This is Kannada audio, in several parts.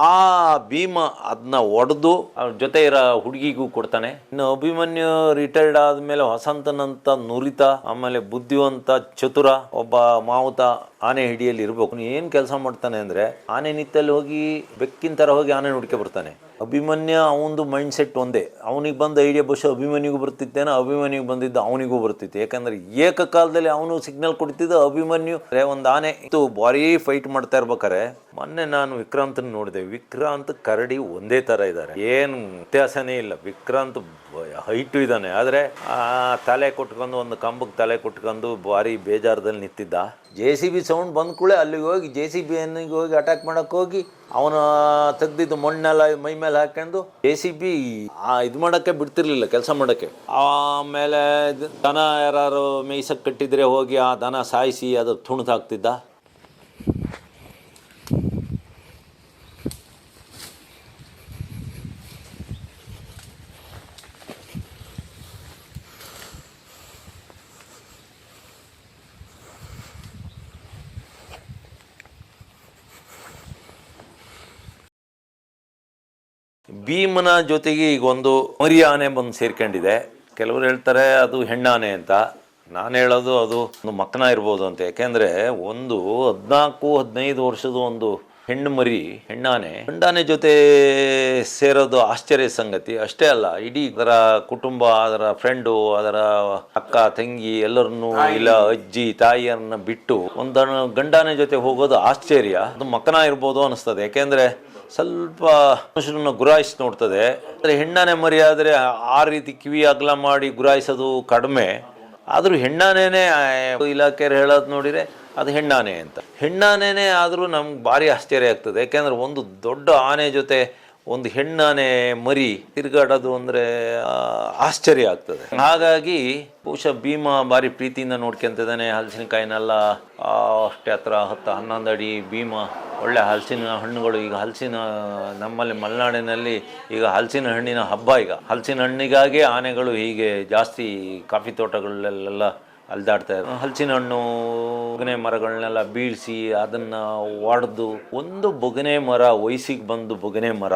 ಆ ಭೀಮ ಅದನ್ನ ಒಡೆದು ಜೊತೆ ಇರೋ ಹುಡುಗಿಗೂ ಕೊಡ್ತಾನೆ. ಇನ್ನು ಅಭಿಮನ್ಯು ರಿಟೈರ್ಡ್ ಆದ್ಮೇಲೆ ವಸಂತನಂತ ನುರಿತ, ಆಮೇಲೆ ಬುದ್ಧಿವಂತ ಚತುರ ಒಬ್ಬ ಮಾವುತ ಆನೆ ಹಿಡಿಯಲ್ಲಿ ಇರ್ಬೇಕು. ಏನ್ ಕೆಲಸ ಮಾಡ್ತಾನೆ ಅಂದ್ರೆ ಆನೆ ನಿತ್ತಲ್ಲಿ ಹೋಗಿ ಬೆಕ್ಕಿನ ತರ ಹೋಗಿ ಆನೆ ಹುಡ್ಕೆ ಬರ್ತಾನೆ. ಅಭಿಮನ್ಯ ಅವನದು ಮೈಂಡ್ ಸೆಟ್ ಒಂದೇ, ಅವನಿಗೆ ಬಂದ ಐಡಿಯಾ ಬಹುಶಃ ಅಭಿಮನ್ಯುಗೂ ಬರ್ತಿತ್ತೇನೋ, ಅಭಿಮನ್ಯುಗೆ ಬಂದಿದ್ದ ಅವನಿಗೂ ಬರ್ತಿತ್ತು. ಯಾಕಂದ್ರೆ ಏಕಕಾಲದಲ್ಲಿ ಅವನು ಸಿಗ್ನಲ್ ಕೊಡ್ತಿದ್ದ, ಅಭಿಮನ್ಯು ಒಂದು ಆನೆ ಇತ್ತು ಭಾರಿ ಫೈಟ್ ಮಾಡ್ತಾ ಇರ್ಬೇಕಾರೆ. ಮೊನ್ನೆ ನಾನು ವಿಕ್ರಾಂತನ ನೋಡಿದೆ, ವಿಕ್ರಾಂತ್ ಕರಡಿ ಒಂದೇ ತರ ಇದ್ದಾರೆ, ಏನು ವ್ಯತ್ಯಾಸನೇ ಇಲ್ಲ. ವಿಕ್ರಾಂತ್ ಹೈಟು ಇದ್ದಾನೆ, ಆದ್ರೆ ಆ ತಲೆ ಕೊಟ್ಕೊಂಡು ಒಂದು ಕಂಬಕ್ಕೆ ತಲೆ ಕೊಟ್ಕೊಂಡು ಭಾರಿ ಬೇಜಾರದಲ್ಲಿ ನಿಂತಿದ್ದ. JCB ಸೌಂಡ್ ಬಂದ ಕೂಡಲೇ ಅಲ್ಲಿಗೆ ಹೋಗಿ JCB ಹೋಗಿ ಅಟ್ಯಾಕ್ ಮಾಡಕ್ ಹೋಗಿ ಅವನ ತೆಗ್ದಿದ್ದು ಮಣ್ಣೆಲ್ಲ ಮೈ ಮೇಲೆ ಹಾಕೊಂಡು JCB ಇದು ಮಾಡಕ್ಕೆ ಬಿಡ್ತಿರ್ಲಿಲ್ಲ, ಕೆಲಸ ಮಾಡಕ್ಕೆ. ಆಮೇಲೆ ದನ ಯಾರು ಮೇಯ್ಸಕ್ ಕಟ್ಟಿದ್ರೆ ಹೋಗಿ ಆ ದನ ಸಾಯಿಸಿ ಅದು ತುಣಿದು ಹಾಕ್ತಿದ್ದ. ಭೀಮನ ಜೊತೆಗೆ ಈಗ ಒಂದು ಮರಿ ಆನೆ ಬಂದು ಸೇರ್ಕೊಂಡಿದೆ. ಕೆಲವರು ಹೇಳ್ತಾರೆ ಅದು ಹೆಣ್ಣಾನೆ ಅಂತ, ನಾನು ಹೇಳೋದು ಅದು ಒಂದು ಮಕ್ಕನ ಇರ್ಬೋದು ಅಂತ. ಯಾಕೆಂದ್ರೆ ಒಂದು 14-15 ವರ್ಷದ ಒಂದು ಹೆಣ್ಣು ಮರಿ ಹೆಣ್ಣಾನೆ ಗಂಡಾನೆ ಜೊತೆ ಸೇರೋದು ಆಶ್ಚರ್ಯ ಸಂಗತಿ. ಅಷ್ಟೇ ಅಲ್ಲ, ಇಡೀ ಅದರ ಕುಟುಂಬ, ಅದರ ಫ್ರೆಂಡು, ಅದರ ಅಕ್ಕ ತಂಗಿ ಎಲ್ಲರನ್ನು ಇಲ್ಲ ಅಜ್ಜಿ ತಾಯಿಯನ್ನ ಬಿಟ್ಟು ಒಂದು ಗಂಡಾನೆ ಜೊತೆ ಹೋಗೋದು ಆಶ್ಚರ್ಯ. ಅದು ಮಕ್ಕನ ಇರ್ಬೋದು ಅನಿಸ್ತದೆ. ಯಾಕೆಂದ್ರೆ ಸ್ವಲ್ಪ ಮನುಷ್ಯರನ್ನ ಗುರಾಯಿಸಿ ನೋಡ್ತದೆ. ಆದರೆ ಹೆಣ್ಣಾನೆ ಮರಿ ಆದರೆ ಆ ರೀತಿ ಕಿವಿ ಅಗಲ ಮಾಡಿ ಗುರಾಯಿಸೋದು ಕಡಿಮೆ. ಆದರೂ ಹೆಣ್ಣಾನೇನೆ ಇಲಾಖೆಯರು ಹೇಳೋದು ನೋಡಿದರೆ ಅದು ಹೆಣ್ಣಾನೆ ಅಂತ. ಹೆಣ್ಣಾನೇನೆ ಆದರೂ ನಮ್ಗೆ ಭಾರಿ ಆಶ್ಚರ್ಯ ಆಗ್ತದೆ. ಯಾಕೆಂದ್ರೆ ಒಂದು ದೊಡ್ಡ ಆನೆ ಜೊತೆ ಒಂದು ಹೆಣ್ಣಾನೆ ಮರಿ ತಿರುಗಾಡೋದು ಅಂದರೆ ಆಶ್ಚರ್ಯ ಆಗ್ತದೆ. ಹಾಗಾಗಿ ಬಹುಶಃ ಭೀಮ ಭಾರಿ ಪ್ರೀತಿಯಿಂದ ನೋಡ್ಕೊಂತಿದ್ದಾನೆ. ಹಲಸಿನಕಾಯಿನೆಲ್ಲ ಅಷ್ಟೇ ಹತ್ರ 10-11 ಅಡಿ ಭೀಮ ಒಳ್ಳೆ ಹಲಸಿನ ಹಣ್ಣುಗಳು. ಈಗ ನಮ್ಮಲ್ಲಿ ಮಲೆನಾಡಿನಲ್ಲಿ ಈಗ ಹಲಸಿನ ಹಣ್ಣಿನ ಹಬ್ಬ. ಈಗ ಹಲಸಿನ ಹಣ್ಣಿಗಾಗಿ ಆನೆಗಳು ಹೀಗೆ ಜಾಸ್ತಿ ಕಾಫಿ ತೋಟಗಳಲ್ಲೆಲ್ಲ ಅಲ್ದಾಡ್ತಾ ಇದ್ದಾರೆ. ಹಲಸಿನ ಹಣ್ಣು ಬೊಗನೆ ಮರಗಳನ್ನೆಲ್ಲ ಬೀಳಿಸಿ ಅದನ್ನ ಒಡೆದು, ಒಂದು ಬೊಗನೆ ಮರ ವಯಸ್ಸಿಗೆ ಬಂದು ಬೊಗನೆ ಮರ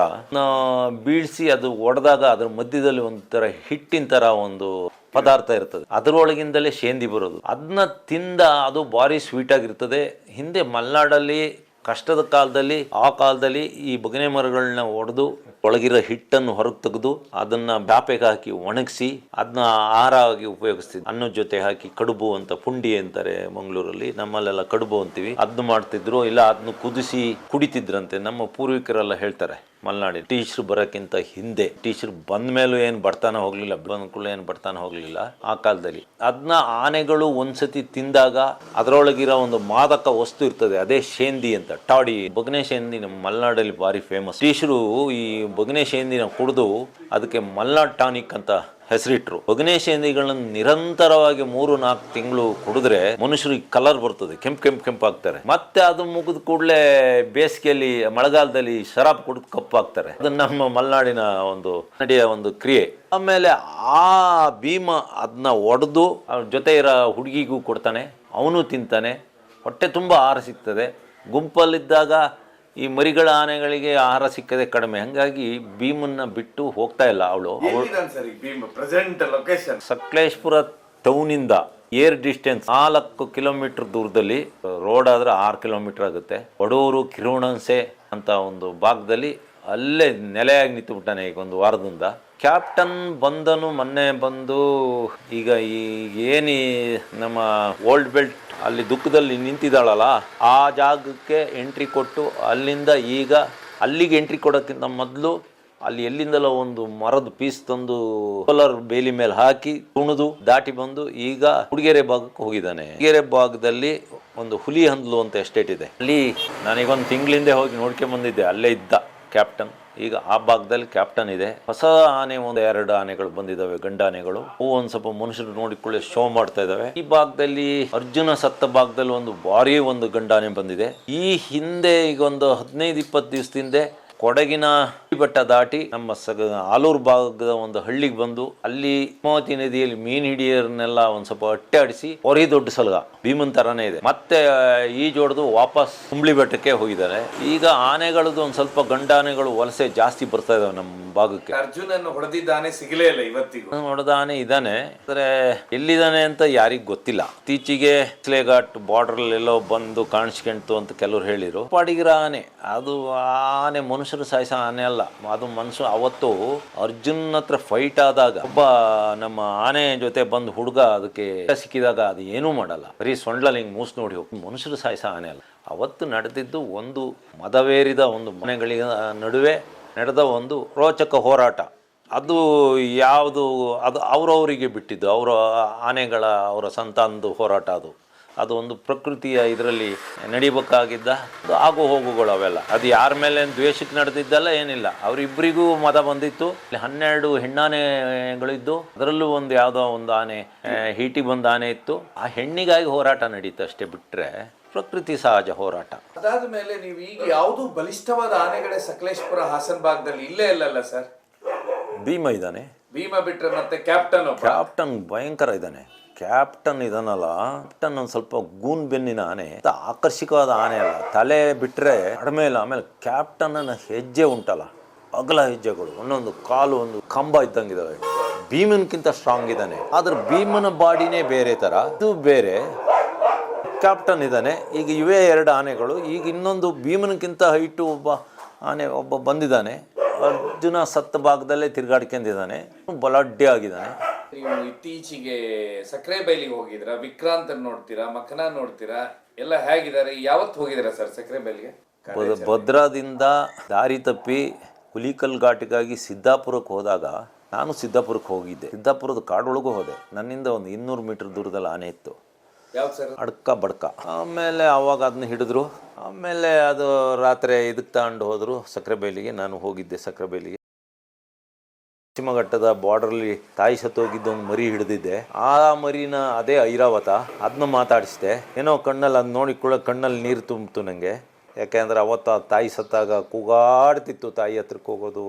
ಬೀಳಿಸಿ ಅದು ಒಡೆದಾಗ ಅದ್ರ ಮಧ್ಯದಲ್ಲಿ ಒಂಥರ ಹಿಟ್ಟಿನ ತರ ಒಂದು ಪದಾರ್ಥ ಇರ್ತದೆ, ಅದರೊಳಗಿಂದಲೇ ಶೇಂದಿ ಬರೋದು. ಅದನ್ನ ತಿಂದ ಅದು ಭಾರಿ ಸ್ವೀಟ್ ಆಗಿರ್ತದೆ. ಹಿಂದೆ ಮಲೆನಾಡಲ್ಲಿ ಕಷ್ಟದ ಕಾಲದಲ್ಲಿ ಆ ಕಾಲದಲ್ಲಿ ಈ ಬೊಗನೆ ಮರಗಳನ್ನ ಒಡೆದು ಒಳಗಿರೋ ಹಿಟ್ಟನ್ನು ಹೊರಗೆ ತೆಗೆದು ಅದನ್ನ ಬ್ಯಾಪೆಗೆ ಹಾಕಿ ಒಣಗಿಸಿ ಅದನ್ನ ಆಹಾರ ಆಗಿ ಉಪಯೋಗಿಸ್ತಿದ್ರು. ಅನ್ನದ ಜೊತೆ ಹಾಕಿ ಕಡುಬು ಅಂತ, ಪುಂಡಿ ಅಂತಾರೆ ಮಂಗಳೂರಲ್ಲಿ, ನಮ್ಮಲ್ಲೆಲ್ಲ ಕಡುಬು ಅಂತೀವಿ. ಅದನ್ನ ಮಾಡ್ತಿದ್ರು, ಇಲ್ಲ ಅದನ್ನ ಕುದಿಸಿ ಕುಡಿತಿದ್ರಂತೆ. ನಮ್ಮ ಪೂರ್ವಿಕರೆಲ್ಲ ಹೇಳ್ತಾರೆ ಮಲೆನಾಡಿ. ಟೀಚರ್ ಬರೋಕ್ಕಿಂತ ಹಿಂದೆ, ಟೀಚರ್ ಬಂದ ಮೇಲೂ ಏನು ಬರ್ತಾನೆ ಹೋಗ್ಲಿಲ್ಲ, ಬಂದ್ಕೂಡ ಏನು ಬರ್ತಾನೆ ಹೋಗ್ಲಿಲ್ಲ ಆ ಕಾಲದಲ್ಲಿ. ಅದನ್ನ ಆನೆಗಳು ಒಂದ್ಸತಿ ತಿಂದಾಗ ಅದರೊಳಗಿರೋ ಒಂದು ಮಾದಕ ವಸ್ತು ಇರ್ತದೆ, ಅದೇ ಶೇಂದಿ ಅಂತ, ಟಾಡಿ. ಬೊಗನೆ ಶೇಂದಿ ನಮ್ಮ ಮಲೆನಾಡಲ್ಲಿ ಭಾರಿ ಫೇಮಸ್. ಟೀಚರು ಈ ಬೊಗನೆ ಶೇಂದಿನ ಕುಡಿದು ಅದಕ್ಕೆ ಮಲ್ನಾಡ್ ಟಾನಿಕ್ ಅಂತ ಹೆಸರಿಟ್ರು. ಬೊಗನೆ ಶೇಂದಿಗಳನ್ನ ನಿರಂತರವಾಗಿ 3-4 ತಿಂಗಳು ಕುಡಿದ್ರೆ ಮನುಷ್ಯರಿಗೆ ಕಲರ್ ಬರ್ತದೆ, ಕೆಂಪಾಗ್ತಾರೆ. ಮತ್ತೆ ಅದು ಮುಗಿದ ಕೂಡಲೇ ಬೇಸಿಗೆಯಲ್ಲಿ ಮಳೆಗಾಲದಲ್ಲಿ ಶರಾಬ್ ಕುಡಿದು ಕಪ್ಪಾಗ್ತಾರೆ. ಅದು ನಮ್ಮ ಮಲೆನಾಡಿನ ಒಂದು ನಡೆಯ ಒಂದು ಕ್ರಿಯೆ. ಆಮೇಲೆ ಆ ಭೀಮ ಅದನ್ನ ಒಡೆದು ಜೊತೆ ಇರೋ ಹುಡುಗಿಗೂ ಕೊಡ್ತಾನೆ, ಅವನು ತಿಂತಾನೆ, ಹೊಟ್ಟೆ ತುಂಬ ಆಹಾರ ಸಿಗ್ತದೆ. ಗುಂಪಲ್ಲಿದ್ದಾಗ ಈ ಮರಿಗಳ ಆನೆಗಳಿಗೆ ಆಹಾರ ಸಿಕ್ಕದೆ ಕಡಿಮೆ. ಹಂಗಾಗಿ ಭೀಮನ್ನ ಬಿಟ್ಟು ಹೋಗ್ತಾ ಇಲ್ಲ ಅವಳು. ಸಕಲೇಶ್ಪುರ ಟೌನಿಂದ ಏರ್ ಡಿಸ್ಟೆನ್ಸ್ 4 ಕಿಲೋಮೀಟರ್ ದೂರದಲ್ಲಿ, ರೋಡ್ ಆದ್ರೆ 6 ಕಿಲೋಮೀಟರ್ ಆಗುತ್ತೆ. ವಡೂರು ಕಿರುಣನ್ಸೆ ಅಂತ ಒಂದು ಭಾಗದಲ್ಲಿ ಅಲ್ಲೇ ನೆಲೆಯಾಗಿ ನಿಂತು ಬಿಟ್ಟಾನೆ ಈಗ ಒಂದು ವಾರದಿಂದ. ಕ್ಯಾಪ್ಟನ್ ಬಂದನು ಮೊನ್ನೆ ಬಂದು, ಈಗ ಏನಿ ನಮ್ಮ ಓಲ್ಡ್ ಬೆಲ್ಟ್ ಅಲ್ಲಿ ದುಃಖದಲ್ಲಿ ನಿಂತಿದ್ದಾಳಲ್ಲ ಆ ಜಾಗಕ್ಕೆ ಎಂಟ್ರಿ ಕೊಟ್ಟು, ಅಲ್ಲಿಂದ ಈಗ ಅಲ್ಲಿಗೆ ಎಂಟ್ರಿ ಕೊಡೋಕ್ಕಿಂತ ಮೊದಲು ಅಲ್ಲಿ ಎಲ್ಲಿಂದಲೋ ಒಂದು ಮರದ ಪೀಸ್ ತಂದು ಸೋಲಾರ್ ಬೇಲಿ ಮೇಲೆ ಹಾಕಿ ತುಣಿದು ದಾಟಿ ಬಂದು ಈಗ ಹುಡುಗೆರೆ ಭಾಗಕ್ಕೆ ಹೋಗಿದ್ದಾನೆ. ಹುಡುಗೆರೆ ಭಾಗದಲ್ಲಿ ಒಂದು ಹುಲಿ ಹಂದ್ಲು ಅಂತ ಎಸ್ಟೇಟ್ ಇದೆ, ಅಲ್ಲಿ ನಾನೀಗೊಂದು ತಿಂಗಳಿಂದ ಹೋಗಿ ನೋಡ್ಕೊಂಡ್ ಬಂದಿದ್ದೆ. ಅಲ್ಲೇ ಇದ್ದ ಕ್ಯಾಪ್ಟನ್. ಈಗ ಆ ಭಾಗದಲ್ಲಿ ಕ್ಯಾಪ್ಟನ್ ಇದೆ. ಹೊಸ ಆನೆ 1-2 ಆನೆಗಳು ಬಂದಿದ್ದಾವೆ, ಗಂಡಾನೆಗಳು. ಅವು ಒಂದ್ ಸ್ವಲ್ಪ ಮನುಷ್ಯರು ನೋಡಿಕೊಳ್ಳಿ ಶೋ ಮಾಡ್ತಾ ಇದಾವೆ. ಈ ಭಾಗದಲ್ಲಿ ಅರ್ಜುನ ಸತ್ತ ಭಾಗದಲ್ಲಿ ಒಂದು ಭಾರಿ ಒಂದು ಗಂಡಾನೆ ಬಂದಿದೆ. ಈ ಹಿಂದೆ ಈಗ ಒಂದು 15-20 ದಿವಸದಿಂದ ಕೊಡಗಿನ ಬೆಟ್ಟ ದಾಟಿ ನಮ್ಮ ಆಲೂರು ಭಾಗದ ಒಂದು ಹಳ್ಳಿಗೆ ಬಂದು ಅಲ್ಲಿ ಹೇಮಾವತಿ ನದಿಯಲ್ಲಿ ಮೀನು ಹಿಡಿಯೋರ್ನೆಲ್ಲ ಒಂದ್ ಸ್ವಲ್ಪ ಅಟ್ಟೆ ಆಡಿಸಿ ಹೊರಿ ದೊಡ್ಡ ಸಲಗ ಭೀಮನ್ ತರಾನೇ ಇದೆ. ಮತ್ತೆ ಈಜೊಡೆದು ವಾಪಸ್ ಕುಂಬ್ಳಿ ಬೆಟ್ಟಕ್ಕೆ ಹೋಗಿದ್ದಾರೆ. ಈಗ ಆನೆಗಳದ್ದು ಒಂದ್ ಸ್ವಲ್ಪ ಗಂಡಾನೆಗಳು ವಲಸೆ ಜಾಸ್ತಿ ಬರ್ತಾ ಇದಾವೆ ನಮ್ಮ ಭಾಗಕ್ಕೆ. ಅರ್ಜುನನ್ನು ಹೊಡೆದಿದ್ದಾನೆ ಸಿಗಲೇ ಇಲ್ಲ ಇವತ್ತಿಗೂ. ಹೊಡೆದ ಆನೆ ಇದ್ದಾನೆ, ಆದ್ರೆ ಎಲ್ಲಿದ್ದಾನೆ ಅಂತ ಯಾರಿಗ್ ಗೊತ್ತಿಲ್ಲ. ಇತ್ತೀಚೆಗೆ ಘಾಟ್ ಬಾರ್ಡರ್ ಎಲ್ಲೋ ಬಂದು ಕಾಣಿಸ್ಕೊಂತು ಅಂತ ಕೆಲವ್ರು ಹೇಳಿರು. ಪಾಡಿಗಿರ ಆನೆ ಅದು, ಆನೆ ಮನುಷ್ಯರು ಸಾಯಿಸೋ ಆನೆ ಅಲ್ಲ ಅದು. ಮನುಷ್ಯ ಅವತ್ತು ಅರ್ಜುನ್ ಹತ್ರ ಫೈಟ್ ಆದಾಗ ಒಬ್ಬ ನಮ್ಮ ಆನೆ ಜೊತೆ ಬಂದು ಹುಡುಗ ಅದಕ್ಕೆ ಸಿಕ್ಕಿದಾಗ ಅದು ಏನೂ ಮಾಡಲ್ಲ, ಬರೀ ಸೊಂಡ್ಲಲ್ಲಿ ಹಿಂಗೆ ಮೂಸ್ ನೋಡಿ ಹೋಗಿ. ಮನುಷ್ಯರು ಸಾಯಿಸೋ ಆನೆ ಅಲ್ಲ. ಅವತ್ತು ನಡೆದಿದ್ದು ಒಂದು ಮದವೇರಿದ ಒಂದು ಮನೆಗಳಿಗೆ ನಡುವೆ ನಡೆದ ಒಂದು ರೋಚಕ ಹೋರಾಟ. ಅದು ಯಾವುದು, ಅದು ಅವರವರಿಗೆ ಬಿಟ್ಟಿದ್ದು, ಅವರ ಆನೆಗಳ ಅವರ ಸಂತಾನದ ಹೋರಾಟ. ಅದು ಒಂದು ಪ್ರಕೃತಿಯ ಇದರಲ್ಲಿ ನಡಿಬೇಕಾಗಿದ್ದ ಆಗು ಹೋಗುಗಳು ಅವೆಲ್ಲ. ಅದು ಯಾರ ಮೇಲೆ ದ್ವೇಷಕ್ಕೆ ನಡೆದಿದ್ದಲ್ಲ, ಏನಿಲ್ಲ. ಅವರಿಬ್ಬರಿಗೂ ಮದ ಬಂದಿತ್ತು. 12 ಹೆಣ್ಣಾನೆಗಳಿದ್ದು, ಅದರಲ್ಲೂ ಒಂದು ಯಾವುದೋ ಒಂದು ಆನೆ ಹೀಟಿ ಬಂದ ಆನೆ ಇತ್ತು. ಆ ಹೆಣ್ಣಿಗಾಗಿ ಹೋರಾಟ ನಡೀತು ಅಷ್ಟೇ, ಬಿಟ್ಟರೆ ಪ್ರಕೃತಿ ಸಹಜ ಹೋರಾಟ. ಅದಾದ ಮೇಲೆ ನೀವು ಈಗ ಯಾವುದು ಬಲಿಷ್ಠವಾದ ಆನೆಗಳೇ ಸಕಲೇಶ್ಪುರ ಹಾಸನ ಭಾಗದಲ್ಲಿ ಇಲ್ಲೇ ಇಲ್ಲಲ್ಲ ಸರ್? ಭೀಮ ಇದ್ದಾನೆ. ಭೀಮ ಬಿಟ್ರೆ ಮತ್ತೆ ಕ್ಯಾಪ್ಟನ್ ಭಯಂಕರ ಇದ್ದಾನೆ. ಕ್ಯಾಪ್ಟನ್ ಇದನ್ನಲ್ಲ, ಕ್ಯಾಪ್ಟನ್ ಒಂದು ಸ್ವಲ್ಪ ಗೂನ್ ಬೆನ್ನಿನ ಆನೆ, ಆಕರ್ಷಕವಾದ ಆನೆ ಅಲ್ಲ. ತಲೆ ಬಿಟ್ಟರೆ ಕಡಿಮೆ ಇಲ್ಲ. ಆಮೇಲೆ ಕ್ಯಾಪ್ಟನ್ನ ಹೆಜ್ಜೆ ಉಂಟಲ್ಲ, ಅಗಲ ಹೆಜ್ಜೆಗಳು, ಒಂದೊಂದು ಕಾಲು ಒಂದು ಕಂಬ ಇದ್ದಂಗಿದಾವೆ. ಭೀಮನ್ಕಿಂತ ಸ್ಟ್ರಾಂಗ್ ಇದ್ದಾನೆ. ಆದ್ರೆ ಭೀಮನ ಬಾಡಿನೇ ಬೇರೆ ಥರ, ಇದು ಬೇರೆ. ಕ್ಯಾಪ್ಟನ್ ಇದ್ದಾನೆ. ಈಗ ಇವೇ 2 ಆನೆಗಳು. ಈಗ ಇನ್ನೊಂದು ಭೀಮನ್ಕಿಂತ ಹೈಟು ಒಬ್ಬ ಬಂದಿದ್ದಾನೆ. ಅರ್ಜುನ ಸತ್ತ ಭಾಗದಲ್ಲೇ ತಿರ್ಗಾಡ್ಕೊಂಡಿದ್ದಾನೆ, ಬಲಾಢ್ಯ ಆಗಿದ್ದಾನೆ. ನೀವು ಇತ್ತೀಚೆಗೆ ಸಕ್ಕರೆ ಬೈಲಿಗೆ ಹೋಗಿದ್ರಾ? ವಿಕ್ರಾಂತ್ ನೋಡ್ತೀರಾ, ಮಖನ ನೋಡ್ತೀರಾ, ಎಲ್ಲ ಹೇಗಿದ್ದಾರೆ? ಯಾವತ್ತು ಹೋಗಿದ್ದೀರಾ ಸರ್ ಸಕ್ಕರೆ ಬೈಲಿಗೆ? ಭದ್ರಾದಿಂದ ದಾರಿ ತಪ್ಪಿ ಹುಲಿಕಲ್ ಘಾಟಿಗಾಗಿ ಸಿದ್ದಾಪುರಕ್ಕೆ ಹೋದಾಗ ನಾನು ಸಿದ್ದಾಪುರಕ್ಕೆ ಹೋಗಿದ್ದೆ. ಸಿದ್ದಾಪುರದ ಕಾಡೊಳಗೂ ಹೋದೆ. ನನ್ನಿಂದ ಒಂದು 200 ಮೀಟರ್ ದೂರದಲ್ಲಿ ಆನೆ ಇತ್ತು, ಯಾವ್ದು ಸರ್? ಅಡ್ಕ ಬಡ್ಕ. ಆಮೇಲೆ ಅವಾಗ ಅದನ್ನ ಹಿಡಿದ್ರು. ಆಮೇಲೆ ಅದು ರಾತ್ರಿ ಇದಕ್ಕೆ ತಗೊಂಡು ಹೋದ್ರು ಸಕ್ಕರೆ ಬೈಲಿಗೆ. ನಾನು ಹೋಗಿದ್ದೆ ಸಕ್ಕರೆ ಬೈಲಿಗೆ. ಪಶ್ಚಿಮ ಘಟ್ಟದ ಬಾರ್ಡರ್ಲಿ ತಾಯಿ ಸತ್ತೋಗಿದ್ದ ಒಂದು ಮರಿ ಹಿಡಿದಿದ್ದೆ. ಆ ಮರಿನ ಅದೇ ಐರಾವತ, ಅದನ್ನ ಮಾತಾಡಿಸಿದೆ. ಏನೋ ಕಣ್ಣಲ್ಲಿ ಅದು ನೋಡಿ ಕೂಡ ಕಣ್ಣಲ್ಲಿ ನೀರು ತುಂಬಿತು ನನಗೆ. ಯಾಕೆಂದ್ರೆ ಅವತ್ತು ಆ ತಾಯಿ ಸತ್ತಾಗ ಕೂಗಾಡ್ತಿತ್ತು, ತಾಯಿ ಹತ್ರಕ್ಕೆ ಹೋಗೋದು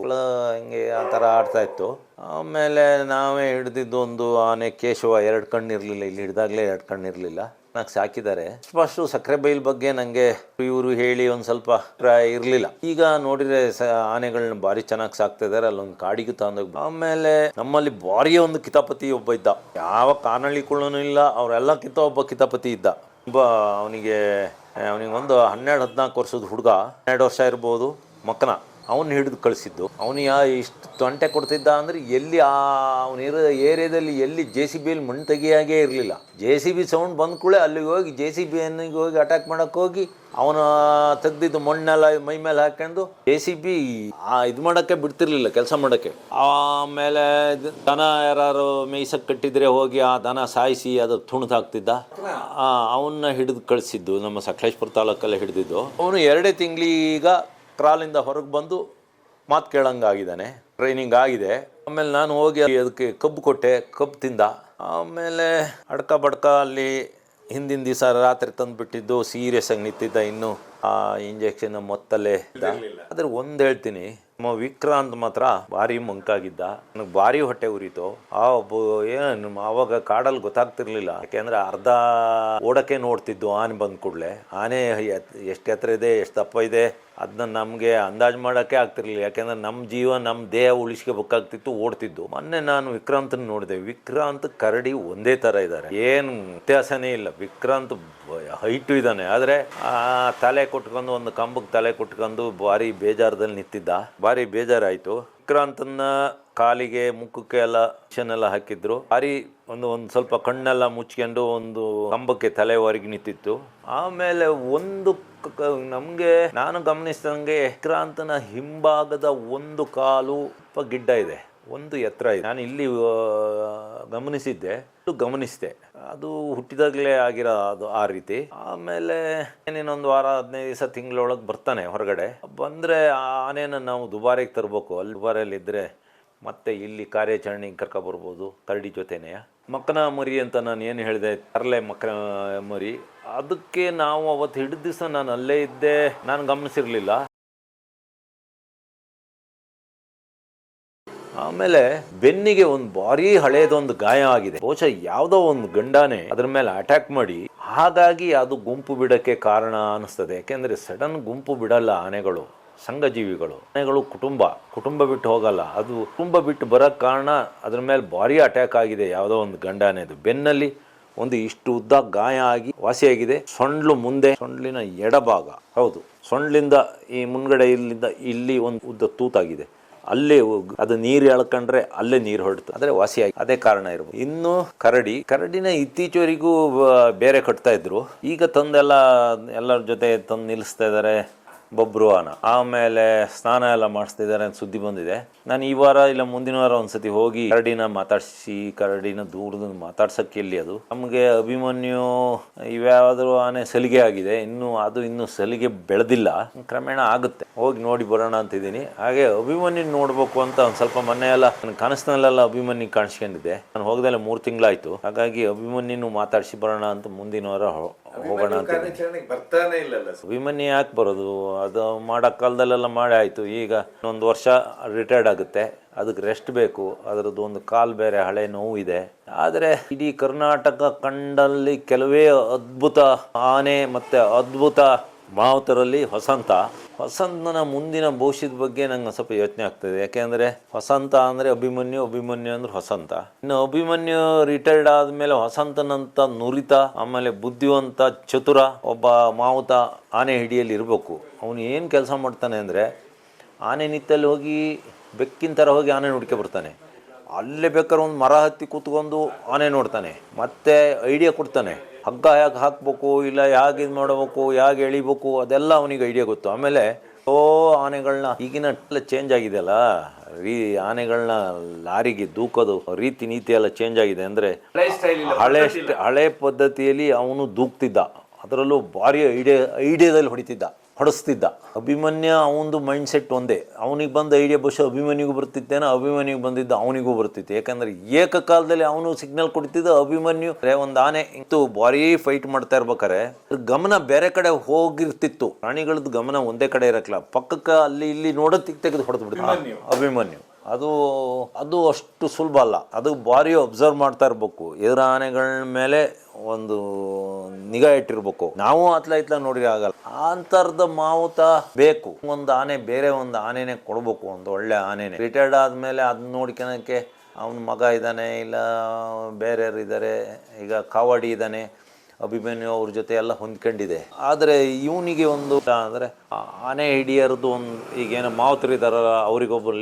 ಹಿಂಗೆ ಆ ಥರ ಆಡ್ತಾ ಇತ್ತು. ಆಮೇಲೆ ನಾವೇ ಹಿಡ್ದಿದ್ದು ಒಂದು ಆನೆ ಕೇಶವ, 2 ಕಣ್ಣು ಇರಲಿಲ್ಲ. ಇಲ್ಲಿ ಹಿಡಿದಾಗಲೇ 2 ಕಣ್ಣು ಇರಲಿಲ್ಲ. ನನಗೆ ಸಾಕಿದ್ದಾರೆ. ಫಸ್ಟು ಸಕ್ಕರೆ ಬೈಲ್ ಬಗ್ಗೆ ನನಗೆ ಇವರು ಹೇಳಿ ಒಂದು ಸ್ವಲ್ಪ ಅಭಿಪ್ರಾಯ ಇರಲಿಲ್ಲ. ಈಗ ನೋಡಿದ್ರೆ ಆನೆಗಳನ್ನ ಭಾರಿ ಚೆನ್ನಾಗಿ ಸಾಕ್ತಾ ಇದ್ದಾರೆ. ಅಲ್ಲೊಂದು ಕಾಡಿಗೆ ತಗೊಂಡೋಗಿ. ಆಮೇಲೆ ನಮ್ಮಲ್ಲಿ ಭಾರಿ ಒಂದು ಕಿತಾಪತಿ ಒಬ್ಬ ಇದ್ದ. ಯಾವ ಕಾನಳ್ಳಿಕೊಳ್ಳೂ ಇಲ್ಲ, ಅವರೆಲ್ಲಕ್ಕಿಂತ ಒಬ್ಬ ಕಿತಾಪತಿ ಇದ್ದ. ಅವನಿಗೆ ಒಂದು 12-14 ವರ್ಷದ ಹುಡುಗ, 12 ವರ್ಷ ಇರ್ಬೋದು, ಮಕ್ಕನ. ಅವನ್ನ ಹಿಡಿದು ಕಳಿಸಿದ್ದು. ಅವನಿಗೆ ಇಷ್ಟು ತೊಂಟೆ ಕೊಡ್ತಿದ್ದ ಅಂದರೆ ಎಲ್ಲಿ ಅವನಿರೋ ಏರಿಯಾದಲ್ಲಿ ಎಲ್ಲಿ JCB ಮಣ್ಣು ತೆಗಿಯಾಗೇ ಇರಲಿಲ್ಲ. JCB ಸೌಂಡ್ ಬಂದ ಕೂಡಲೇ ಅಲ್ಲಿಗೆ ಹೋಗಿ JCBಗೆ ಹೋಗಿ ಅಟ್ಯಾಕ್ ಮಾಡೋಕ್ಕೆ ಹೋಗಿ ಅವನ ತೆಗ್ದಿದ್ದು ಮಣ್ಣೆಲ್ಲ ಮೈ ಮೇಲೆ ಹಾಕೊಂಡು JCB ಇದು ಮಾಡೋಕ್ಕೆ ಬಿಡ್ತಿರ್ಲಿಲ್ಲ, ಕೆಲಸ ಮಾಡೋಕ್ಕೆ. ಆಮೇಲೆ ದನ ಯಾರು ಮೇಯ್ಸಕ್ಕೆ ಕಟ್ಟಿದ್ರೆ ಹೋಗಿ ಆ ದನ ಸಾಯಿಸಿ ಅದು ತುಣಿದು ಹಾಕ್ತಿದ್ದ. ಅವನ್ನ ಹಿಡಿದು ಕಳಿಸಿದ್ದು ನಮ್ಮ ಸಕಲೇಶ್ಪುರ ತಾಲೂಕಲ್ಲೇ ಹಿಡಿದಿದ್ದು. ಅವನು 2 ತಿಂಗಳೀಗ ಕ್ರಾಲಿಂದ ಹೊರಗೆ ಬಂದು ಮಾತು ಕೇಳಂಗಾಗಿದ್ದಾನೆ, ಟ್ರೈನಿಂಗ್ ಆಗಿದೆ. ಆಮೇಲೆ ನಾನು ಹೋಗಿ ಅದಕ್ಕೆ ಕಬ್ಬು ಕೊಟ್ಟೆ, ಕಬ್ಬು ತಿಂದ. ಆಮೇಲೆ ಅಡ್ಕ ಬಡ್ಕ ಅಲ್ಲಿ ಹಿಂದಿನ ದಿವಸ ರಾತ್ರಿ ತಂದುಬಿಟ್ಟಿದ್ದು, ಸೀರಿಯಸ್ ಆಗಿ ನಿಂತಿದ್ದ. ಇನ್ನು ಆ ಇಂಜೆಕ್ಷನ್ ಮೊತ್ತಲ್ಲೇ ಇದ್ದ. ಆದ್ರೆ ಒಂದು ಹೇಳ್ತೀನಿ, ನಮ್ಮ ವಿಕ್ರಾಂತ್ ಮಾತ್ರ ಭಾರಿ ಮಂಕಾಗಿದ್ದ. ನನಗೆ ಭಾರಿ ಹೊಟ್ಟೆ ಉರಿತು. ಏನು ಆವಾಗ ಕಾಡಲ್ಲಿ ಗೊತ್ತಾಗ್ತಿರ್ಲಿಲ್ಲ. ಯಾಕೆಂದ್ರೆ ಅರ್ಧ ಓಡಕ್ಕೆ ನೋಡ್ತಿದ್ದು ಆನೆ ಬಂದ ಕೂಡಲೇ. ಆನೆ ಎಷ್ಟು ಎತ್ತರ ಇದೆ, ಎಷ್ಟು ದಪ್ಪ ಇದೆ ಅದನ್ನ ನಮಗೆ ಅಂದಾಜು ಮಾಡೋಕ್ಕೆ ಆಗ್ತಿರ್ಲಿಲ್ಲ. ಯಾಕೆಂದ್ರೆ ನಮ್ಮ ಜೀವ, ನಮ್ಮ ದೇಹ ಉಳಿಸ್ಕೋಬೇಕಾಗ್ತಿತ್ತು, ಓಡ್ತಿದ್ದು. ಮೊನ್ನೆ ನಾನು ವಿಕ್ರಾಂತನ ನೋಡಿದೆ. ವಿಕ್ರಾಂತ್ ಕರಡಿ ಒಂದೇ ಥರ ಇದ್ದಾರೆ, ಏನು ವ್ಯತ್ಯಾಸನೇ ಇಲ್ಲ. ವಿಕ್ರಾಂತ್ ಹೈಟು ಇದ್ದಾನೆ, ಆದರೆ ಆ ತಲೆ ಕೊಟ್ಕೊಂಡು ಒಂದು ಕಂಬಕ್ಕೆ ತಲೆ ಕೊಟ್ಕೊಂಡು ಭಾರಿ ಬೇಜಾರದಲ್ಲಿ ನಿಂತಿದ್ದ. ಭಾರಿ ಬೇಜಾರಾಯಿತು. ವಿಕ್ರಾಂತನ ಕಾಲಿಗೆ ಮುಖಕ್ಕೆ ಎಲ್ಲ ಎಲ್ಲ ಹಾಕಿದ್ರು. ಭಾರಿ ಒಂದು ಸ್ವಲ್ಪ ಕಣ್ಣೆಲ್ಲ ಮುಚ್ಕೊಂಡು ಒಂದು ಕಂಬಕ್ಕೆ ತಲೆವರೆಗೆ ನಿಂತಿತ್ತು. ಆಮೇಲೆ ಒಂದು ನಮಗೆ ನಾನು ಗಮನಿಸಿದಂಗೆ ವಿಕ್ರಾಂತನ ಹಿಂಭಾಗದ ಒಂದು ಕಾಲು ಸ್ವಲ್ಪ ಗಿಡ್ಡ ಇದೆ, ಒಂದು ಎತ್ತರ ಇದೆ. ನಾನು ಇಲ್ಲಿ ಗಮನಿಸಿದ್ದೆ, ಅದು ಹುಟ್ಟಿದಾಗಲೇ ಆಗಿರೋ ಅದು ಆ ರೀತಿ. ಆಮೇಲೆ ಇನ್ನೊಂದು ವಾರ 15 ದಿವಸ ತಿಂಗಳೊಳಗೆ ಬರ್ತಾನೆ ಹೊರಗಡೆ. ಬಂದರೆ ಆನೆನ ನಾವು ದುಬಾರಿಗೆ ತರಬೇಕು. ಅಲ್ಲಿ ದುಬಾರಿಯಲ್ಲಿ ಇದ್ದರೆ ಮತ್ತೆ ಇಲ್ಲಿ ಕಾರ್ಯಾಚರಣೆಗೆ ಕರ್ಕೊಬರ್ಬೋದು ಕರಡಿ ಜೊತೆನೆಯ. ಮಕ್ಕನ ಮರಿ ಅಂತ ನಾನು ಏನು ಹೇಳಿದೆ, ತರಲೆ ಮಕ್ಕನ ಮರಿ, ಅದಕ್ಕೆ ನಾವು ಅವತ್ತು ಹಿಡಿದ ದಿವಸ ನಾನು ಅಲ್ಲೇ ಇದ್ದೆ, ನಾನು ಗಮನಿಸಿರಲಿಲ್ಲ. ಆಮೇಲೆ ಬೆನ್ನಿಗೆ ಒಂದು ಭಾರಿ ಹಳೇದೊಂದು ಗಾಯ ಆಗಿದೆ. ಬಹುಶಃ ಯಾವುದೋ ಒಂದು ಗಂಡಾನೆ ಅದ್ರ ಮೇಲೆ ಅಟ್ಯಾಕ್ ಮಾಡಿ, ಹಾಗಾಗಿ ಅದು ಗುಂಪು ಬಿಡಕ್ಕೆ ಕಾರಣ ಅನಿಸ್ತದೆ. ಯಾಕೆಂದ್ರೆ ಸಡನ್ ಗುಂಪು ಬಿಡಲ್ಲ ಆನೆಗಳು, ಸಂಘಜೀವಿಗಳು. ಆನೆಗಳು ಕುಟುಂಬ ಬಿಟ್ಟು ಹೋಗಲ್ಲ. ಅದು ಕುಟುಂಬ ಬಿಟ್ಟು ಬರೋಕ್ಕೆ ಕಾರಣ ಅದ್ರ ಮೇಲೆ ಭಾರಿ ಅಟ್ಯಾಕ್ ಆಗಿದೆ ಯಾವುದೋ ಒಂದು ಗಂಡಾನೆದು. ಬೆನ್ನಲ್ಲಿ ಒಂದು ಇಷ್ಟು ಉದ್ದ ಗಾಯ ಆಗಿ ವಾಸಿಯಾಗಿದೆ. ಸೊಂಡ್ಲಿನ ಎಡಭಾಗ, ಹೌದು, ಸೊಂಡ್ಲಿಂದ ಈ ಮುಂದ್ಗಡೆ ಇಲ್ಲಿಂದ ಇಲ್ಲಿ ಒಂದು ಉದ್ದ ತೂತಾಗಿದೆ. ಅಲ್ಲೇ ಅದು ನೀರು ಎಳ್ಕೊಂಡ್ರೆ ಅಲ್ಲೇ ನೀರು ಹೊರಡ್ತು. ಆದರೆ ವಾಸಿಯಾಗಿ ಅದೇ ಕಾರಣ ಇರ್ಬೋದು. ಇನ್ನು ಕರಡಿನ ಇತ್ತೀಚೆವರೆಗೂ ಬೇರೆ ಕಟ್ತಾ ಇದ್ರು. ಈಗ ಎಲ್ಲರ ಜೊತೆ ತಂದು ನಿಲ್ಲಿಸ್ತಾ ಇದ್ದಾರೆ ಬೊಬ್ರು ಆನ. ಆಮೇಲೆ ಸ್ನಾನ ಎಲ್ಲ ಮಾಡಿಸ್ತಿದ್ದಾರೆ ಅಂತ ಸುದ್ದಿ ಬಂದಿದೆ. ನಾನು ಈ ವಾರ ಇಲ್ಲ ಮುಂದಿನ ವಾರ ಒಂದ್ಸತಿ ಹೋಗಿ ಕರಡಿನ ದೂರದಿಂದ ಮಾತಾಡ್ಸಕ್ಕೆ ಎಲ್ಲಿ ಅದು ನಮಗೆ ಅಭಿಮನ್ಯು ಇವ್ಯಾವುದಾದ್ರು ಆನೆ ಸಲಿಗೆ ಆಗಿದೆ. ಇನ್ನು ಸಲಿಗೆ ಬೆಳೆದಿಲ್ಲ, ಕ್ರಮೇಣ ಆಗುತ್ತೆ. ಹೋಗಿ ನೋಡಿ ಬರೋಣ ಅಂತಿದ್ದೀನಿ. ಹಾಗೆ ಅಭಿಮನ್ಯು ನೋಡ್ಬೇಕು ಅಂತ ಒಂದ್ ಸ್ವಲ್ಪ ಮೊನ್ನೆ ಎಲ್ಲ ನನ್ನ ಕನಸಿನಲ್ಲೆಲ್ಲ ಅಭಿಮನ್ಯು ಕಾಣಿಸ್ಕೊಂಡಿದ್ದೆ. ನಾನು ಹೋಗದಲ್ಲೇ 3 ತಿಂಗಳಾಯ್ತು. ಹಾಗಾಗಿ ಅಭಿಮನ್ಯು ಮಾತಾಡಿಸಿ ಬರೋಣ ಅಂತ ಮುಂದಿನ ವಾರ ಹೋಗೋಣ ಅಂತ. ಬರ್ತಾನೆ ಇಲ್ಲ ಅಭಿಮನ್ಯು ಯಾಕೆ ಬರೋದು? ಅದು ಮಾಡೋ ಕಾಲದಲ್ಲೆಲ್ಲ ಮಾಡಿ ಆಯಿತು. ಈಗ ಒಂದು ವರ್ಷ ರಿಟೈರ್ಡ್ ಆಗುತ್ತೆ, ಅದಕ್ಕೆ ರೆಸ್ಟ್ ಬೇಕು. ಅದರದ್ದು ಒಂದು ಕಾಲು ಬೇರೆ ಹಳೆ ನೋವಿದೆ. ಆದರೆ ಇಡೀ ಕರ್ನಾಟಕ ಕಂಡಲ್ಲಿ ಕೆಲವೇ ಅದ್ಭುತ ಆನೆ ಮತ್ತು ಅದ್ಭುತ ಮಾವುತರಲ್ಲಿ ವಸಂತನ ಮುಂದಿನ ಭವಿಷ್ಯದ ಬಗ್ಗೆ ನಂಗೆ ಸ್ವಲ್ಪ ಯೋಚನೆ ಆಗ್ತದೆ. ಯಾಕೆಂದರೆ ವಸಂತ ಅಂದರೆ ಅಭಿಮನ್ಯು ಅಂದರೆ ವಸಂತ. ಇನ್ನು ಅಭಿಮನ್ಯು ರಿಟೈರ್ಡ್ ಆದಮೇಲೆ ವಸಂತನಂತ ನುರಿತ, ಆಮೇಲೆ ಬುದ್ಧಿವಂತ, ಚತುರ ಒಬ್ಬ ಮಾವುತ ಆನೆ ಹಿಡಿಯಲ್ಲಿ ಇರಬೇಕು. ಅವನು ಏನು ಕೆಲಸ ಮಾಡ್ತಾನೆ ಅಂದರೆ, ಆನೆ ನಿತ್ತಲ್ಲಿ ಹೋಗಿ ಬೆಕ್ಕಿನ ಥರ ಹೋಗಿ ಆನೆ ನೋಡ್ಕೆ ಬರ್ತಾನೆ. ಅಲ್ಲೇ ಬೇಕಾದ್ರೆ ಒಂದು ಮರ ಹತ್ತಿ ಕೂತ್ಕೊಂಡು ಆನೆ ನೋಡ್ತಾನೆ, ಮತ್ತೆ ಐಡಿಯಾ ಕೊಡ್ತಾನೆ. ಹಗ್ಗ ಹೇಗೆ ಹಾಕಬೇಕು, ಇಲ್ಲ ಹೇಗೆ ಇದು ಮಾಡಬೇಕು, ಹೇಗೆ ಎಳಿಬೇಕು, ಅದೆಲ್ಲ ಅವನಿಗೆ ಐಡಿಯಾ ಗೊತ್ತು. ಆಮೇಲೆ ಆನೆಗಳನ್ನ ಈಗಿನ ಚೇಂಜ್ ಆಗಿದೆಯಲ್ಲ, ಆನೆಗಳನ್ನ ಲಾರಿಗೆ ದೂಕೋದು ರೀತಿ ನೀತಿ ಎಲ್ಲ ಚೇಂಜ್ ಆಗಿದೆ. ಅಂದರೆ ಹಳೆ ಪದ್ಧತಿಯಲ್ಲಿ ಅವನು ದೂಕ್ತಿದ್ದ, ಅದರಲ್ಲೂ ಭಾರಿ ಐಡಿಯಾದಲ್ಲಿ ಹೊಡಿಸ್ತಿದ್ದ. ಅಭಿಮನ್ಯ ಅವನದು ಮೈಂಡ್ ಸೆಟ್ ಒಂದೇ. ಅವನಿಗೆ ಬಂದ ಐಡಿಯಾ ಬಹುಶಃ ಅಭಿಮನ್ಯುಗೂ ಬರ್ತಿತ್ತೇನೋ, ಅಭಿಮನ್ಯುಗೆ ಬಂದಿದ್ದ ಅವನಿಗೂ ಬರ್ತಿತ್ತು. ಯಾಕಂದ್ರೆ ಏಕಕಾಲದಲ್ಲಿ ಅವನು ಸಿಗ್ನಲ್ ಕೊಡ್ತಿದ್ದ. ಅಭಿಮನ್ಯು ಒಂದು ಆನೆ ಇಂತು ಭಾರಿ ಫೈಟ್ ಮಾಡ್ತಾ ಇರ್ಬೇಕಾರೆ ಗಮನ ಬೇರೆ ಕಡೆ ಹೋಗಿರ್ತಿತ್ತು. ಪ್ರಾಣಿಗಳದ್ದು ಗಮನ ಒಂದೇ ಕಡೆ ಇರಕ್ಲ, ಪಕ್ಕಕ್ಕೆ ಅಲ್ಲಿ ಇಲ್ಲಿ ನೋಡೋದು ತೆಗೆದು ಹೊಡೆದು ಬಿಡ್ತಿದ್ದ ಅಭಿಮನ್ಯು. ಅದು ಅಷ್ಟು ಸುಲಭ ಅಲ್ಲ. ಅದು ಭಾರಿ ಅಬ್ಸರ್ವ್ ಮಾಡ್ತಾ ಇರ್ಬೇಕು. ಎದುರ ಆನೆಗಳ ಮೇಲೆ ಒಂದು ನಿಗಾ ಇಟ್ಟಿರ್ಬೇಕು. ನಾವು ಇತ್ಲ ನೋಡಿದ್ರೆ ಆಗಲ್ಲ. ಅಂತರ್ದ ಮಾವುತ ಬೇಕು. ಒಂದು ಆನೆ ಬೇರೆ ಒಂದು ಆನೆನೇ ಕೊಡ್ಬೇಕು, ಒಂದು ಒಳ್ಳೆ ಆನೆನೆ. ರಿಟೈರ್ಡ್ ಆದ್ಮೇಲೆ ಅದನ್ನ ನೋಡ್ಕೊಳಕ್ಕೆ ಅವನ ಮಗ ಇದ್ದಾನೆ, ಇಲ್ಲ ಬೇರೆಯವ್ರು ಇದ್ದಾರೆ. ಈಗ ಕಾವಡಿ ಇದ್ದಾನೆ, ಅಭಿಮನ್ಯು ಅವ್ರ ಜೊತೆ ಎಲ್ಲ ಹೊಂದ್ಕೊಂಡಿದೆ. ಆದರೆ ಇವನಿಗೆ ಒಂದು ಅಂದರೆ ಆನೆ ಹಿಡಿಯರದು ಒಂದು, ಈಗೇನೋ ಮಾವುತರು ಇದ್ದಾರಲ್ಲ, ಅವರಿಗೊಬ್ಬರು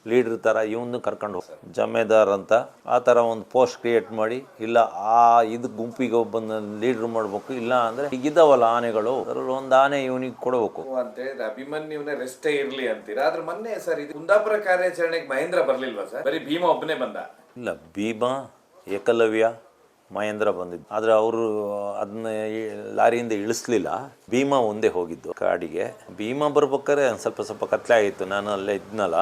ಲೀಡ್ರ್ ಥರ ಇವನು ಕರ್ಕೊಂಡು ಹೋಗಿ ಜಮೇದಾರ್ ಅಂತ ಆ ಥರ ಒಂದು ಪೋಸ್ಟ್ ಕ್ರಿಯೇಟ್ ಮಾಡಿ, ಇಲ್ಲ ಇದು ಗುಂಪಿಗೆ ಒಬ್ಬನ ಲೀಡ್ರ್ ಮಾಡಬೇಕು. ಇಲ್ಲ ಅಂದರೆ ಈಗಿದ್ದಾವಲ್ಲ ಆನೆಗಳು, ಅದರಲ್ಲಿ ಒಂದು ಆನೆ ಇವನಿಗೆ ಕೊಡಬೇಕು ಅಂತ ಹೇಳಿದ್ರೆ ಅಭಿಮನ್ಯುನೇ ರೆಸ್ಟೇ ಇರಲಿ ಅಂತೀರಾ. ಆದ್ರೆ ಮೊನ್ನೆ ಸರ್ ಇದು ಕುಂದಾಪುರ ಕಾರ್ಯಾಚರಣೆಗೆ ಮಹೇಂದ್ರ ಬರ್ಲಿಲ್ವಾ ಸರ್? ಬರೀ ಭೀಮ ಒಬ್ಬನೇ ಬಂದ? ಇಲ್ಲ, ಭೀಮ, ಏಕಲವ್ಯ, ಮಹೇಂದ್ರ ಬಂದಿದ್ದು. ಆದರೆ ಅವರು ಅದನ್ನ ಲಾರಿಯಿಂದ ಇಳಿಸ್ಲಿಲ್ಲ. ಭೀಮ ಒಂದೇ ಹೋಗಿದ್ದು ಕಾಡಿಗೆ. ಭೀಮ ಬರ್ಬೇಕಾದ್ರೆ ಸ್ವಲ್ಪ ಕತ್ಲೆ ಆಗಿತ್ತು. ನಾನು ಅಲ್ಲೇ ಇದ್ನಲ್ಲ,